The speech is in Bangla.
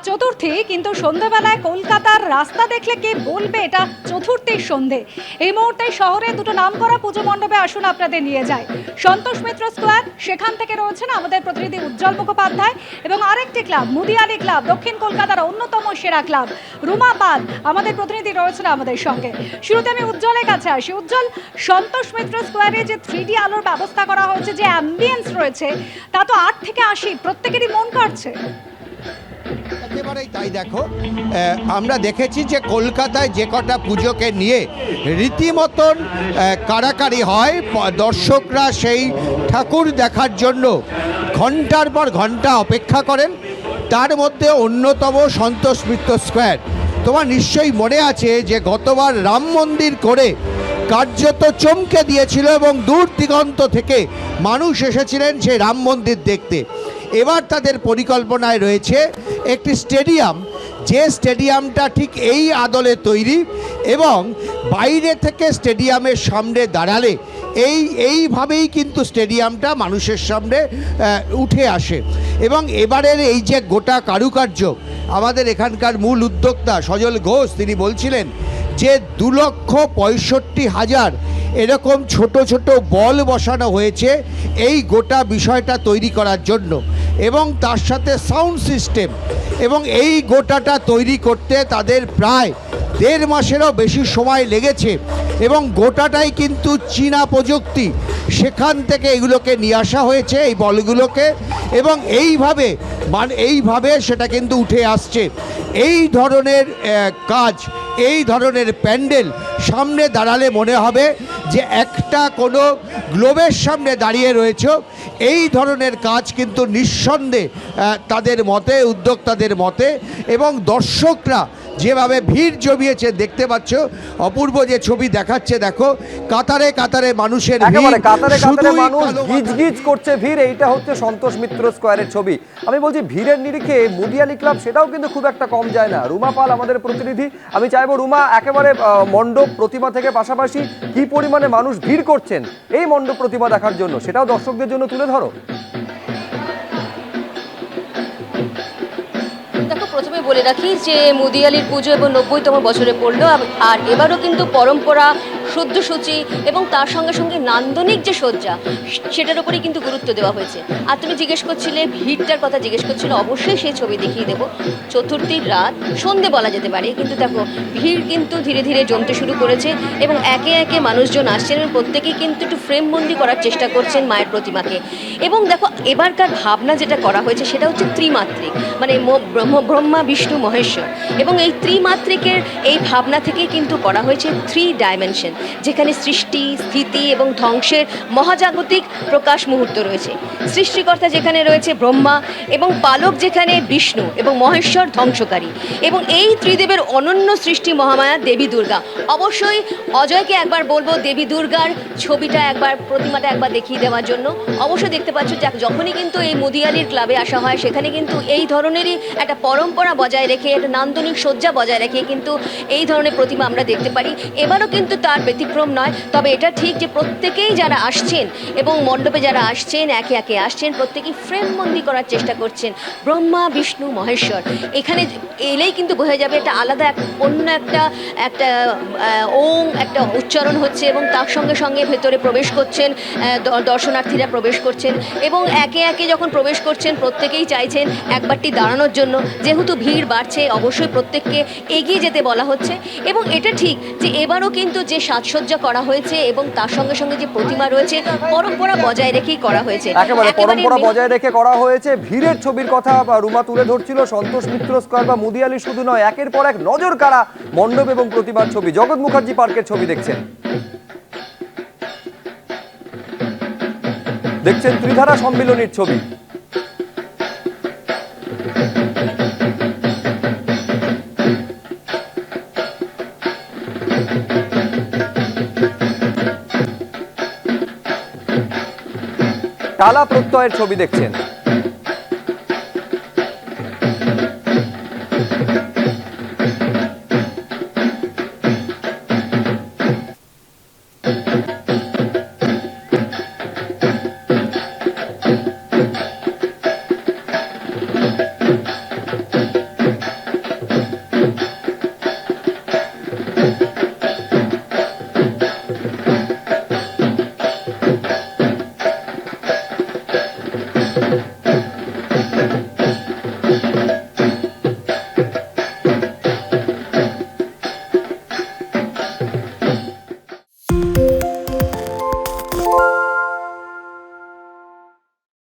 চতুর্থী, কিন্তু সন্ধ্যেবেলায় কলকাতার রাস্তা দেখলে কে বলবে এটা চতুর্থীর সন্ধে। এই মুহূর্তে শহরে দুটো নামকরা পুজো মণ্ডপে আসুন আপনাদের নিয়ে যায়। সন্তোষ মিত্র স্কোয়ার, সেখান থেকে রয়েছেন আমাদের প্রতিনিধি উজ্জ্বল মুখোপাধ্যায়, এবং আরেকটি ক্লাব মুদিয়ালি ক্লাব, দক্ষিণ কলকাতার অন্যতম সেরা ক্লাব রুমা পাল, আমাদের প্রতিনিধি রয়েছেন আমাদের সঙ্গে। শুরুতে আমি উজ্জ্বলের কাছে আসি। উজ্জ্বল, সন্তোষ মিত্র স্কোয়ারে যে 3D আলোর ব্যবস্থা করা হয়েছে, যে অ্যাম্বিয়েন্স রয়েছে, তা তো 8 থেকে 80 প্রত্যেকেরই মন কাড়ছে। একেবারেই তাই। দেখো, আমরা দেখেছি যে কলকাতায় যে কটা পুজোকে নিয়ে রীতিমতন কাড়াকাড়ি হয়, দর্শকরা সেই ঠাকুর দেখার জন্য ঘন্টার পর ঘন্টা অপেক্ষা করেন। তার মধ্যে অন্যতম সন্তোষ মিত্র স্কোয়ার। তোমার নিশ্চয়ই মনে আছে যে গতবার রাম মন্দির করে কার্যত চমকে দিয়েছিল এবং দূর দিগন্ত থেকে মানুষ এসেছিলেন সেই রাম মন্দির দেখতে। এবার তাদের পরিকল্পনায় রয়েছে একটি স্টেডিয়াম, যে স্টেডিয়ামটা ঠিক এই আদলে তৈরি, এবং বাইরে থেকে স্টেডিয়ামের সামনে দাঁড়ালে এইভাবেই কিন্তু স্টেডিয়ামটা মানুষের সামনে উঠে আসে। এবং এবারের এই যে গোটা কারুকার্য, আমাদের এখানকার মূল উদ্যোক্তা সজল ঘোষ তিনি বলছিলেন যে 2,65,000 এরকম ছোট ছোট বল বসানো হয়েছে এই গোটা বিষয়টা তৈরি করার জন্য, এবং তার সাথে সাউন্ড সিস্টেম, এবং এই গোটাটা তৈরি করতে তাদের প্রায় 1.5 মাসেরও বেশি সময় লেগেছে। এবং গোটাটাই কিন্তু চীনা প্রযুক্তি, সেখান থেকে এগুলোকে নিয়ে আসা হয়েছে এই বলগুলোকে, এবং এইভাবে সেটা কিন্তু উঠে আসছে। এই ধরনের কাজ, এই ধরনের প্যান্ডেল সামনে দাঁড়ালে মনে হবে যে একটা কোনো গ্লোবের সামনে দাঁড়িয়ে রয়েছে। এই ধরনের কাজ কিন্তু নিঃসন্দেহে তাদের মতে, উদ্যোক্তাদের মতে, এবং দর্শকরা যেভাবে ভিড় জমিয়েছে দেখতে পাচ্ছ, অপূর্ব যে ছবি দেখাচ্ছে, দেখো কাতারে কাতারে মানুষের ভিড়, কাতারে মানুষ গিজগিজ করছে ভিড়। এইটা হচ্ছে সন্তোষ মিত্র স্কোয়ারের ছবি। আমি বলছি ভিড়ের নিরিখে মুদিয়ালি ক্লাব সেটাও কিন্তু খুব একটা কম যায় না। রুমা পাল আমাদের প্রতিনিধি, আমি চাইবো রুমা, একেবারে মণ্ডপ প্রতিমা থেকে পাশাপাশি কি পরিমাণে মানুষ ভিড় করছেন এই মণ্ডপ প্রতিমা দেখার জন্য, সেটাও দর্শকদের জন্য তুলে ধরো। প্রথমে বলে রাখি যে মুদিয়ালির পুজো এবং 90তম বছরে পড়লো, আর এবারও কিন্তু পরম্পরা, শুদ্ধসূচি এবং তার সঙ্গে সঙ্গে নান্দনিক যে সজ্জা, সেটার উপরেই কিন্তু গুরুত্ব দেওয়া হয়েছে। আর তুমি জিজ্ঞেস করছিলে ভিড়টার কথা, জিজ্ঞেস করছিলে, অবশ্যই সেই ছবি দেখিয়ে দেবো। চতুর্থীর রাত, সন্ধে বলা যেতে পারে, কিন্তু দেখো ভিড় কিন্তু ধীরে ধীরে জমতে শুরু করেছে, এবং একে একে মানুষজন আসছেন এবং প্রত্যেকেই কিন্তু একটু ফ্রেমবন্দি করার চেষ্টা করছেন মায়ের প্রতিমাকে। এবং দেখো এবারকার ভাবনা যেটা করা হয়েছে সেটা হচ্ছে ত্রিমাত্রিক, মানে ব্রহ্মা, বিষ্ণু, মহেশ্বর, এবং এই ত্রিমাত্রিকের এই ভাবনা থেকেই কিন্তু করা হয়েছে 3 ডাইমেনশন, যেখানে সৃষ্টি, স্থিতি এবং ধ্বংসের মহাজাগতিক প্রকাশ মুহূর্ত রয়েছে। সৃষ্টিকর্তা যেখানে রয়েছে ব্রহ্মা, এবং পালক যেখানে বিষ্ণু, এবং মহেশ্বর ধ্বংসকারী, এবং এই ত্রিদেবের অনন্য সৃষ্টি মহামায়া দেবী দুর্গা। অবশ্যই অজয়কে একবার বলবো দেবী দুর্গার ছবিটা একবার, প্রতিমাটা একবার দেখিয়ে দেওয়ার জন্য। অবশ্যই দেখতে পাচ্ছ যখনই কিন্তু এই মুদিয়ালির ক্লাবে আসা হয়, সেখানে কিন্তু এই ধরনেরই একটা পরম্পরা বজায় রেখে, একটা নান্দনিক সজ্জা বজায় রেখে কিন্তু এই ধরনের প্রতিমা আমরা দেখতে পারি। এবারও কিন্তু তার ব্যতিক্রম নয়। তবে এটা ঠিক যে প্রত্যেকেই যারা আসছেন এবং মণ্ডপে যারা আসছেন, একে একে আসছেন, প্রত্যেকেই ফ্রেমবন্দি করার চেষ্টা করছেন ব্রহ্মা, বিষ্ণু, মহেশ্বর। এখানে এলেই কিন্তু বোঝা যাবে একটা আলাদা অন্য একটা ওং একটা উচ্চারণ হচ্ছে, এবং তার সঙ্গে সঙ্গে ভেতরে প্রবেশ করছেন দর্শনার্থীরা, প্রবেশ করছেন, এবং একে একে যখন প্রবেশ করছেন প্রত্যেকেই চাইছেন একবারটি দাঁড়ানোর জন্য। যেহেতু ভিড় বাড়ছে, অবশ্যই প্রত্যেককে এগিয়ে যেতে বলা হচ্ছে। এবং এটা ঠিক যে এবারও কিন্তু যে সাজসজ্জা করা হয়েছে এবং তার সঙ্গে সঙ্গে যে প্রতিমা রয়েছে, পরম্পরা বজায় রেখেই করা হয়েছে, একেবারে পরম্পরা বজায় রেখে করা হয়েছে। ভিড়ের ছবির কথা রুমা তুলে ধরছিল। সন্তোষ মিত্র স্কোয়ার বা মুদিয়ালি শুধু নয়, একের পর এক নজর কাড়া মণ্ডপ এবং প্রতিমার ছবি। জগৎ মুখার্জি পার্কের ছবি দেখছেন ত্রিধারা সম্মিলনীর ছবি। টালা প্রত্যয়ের ছবি দেখছেন। দেখুন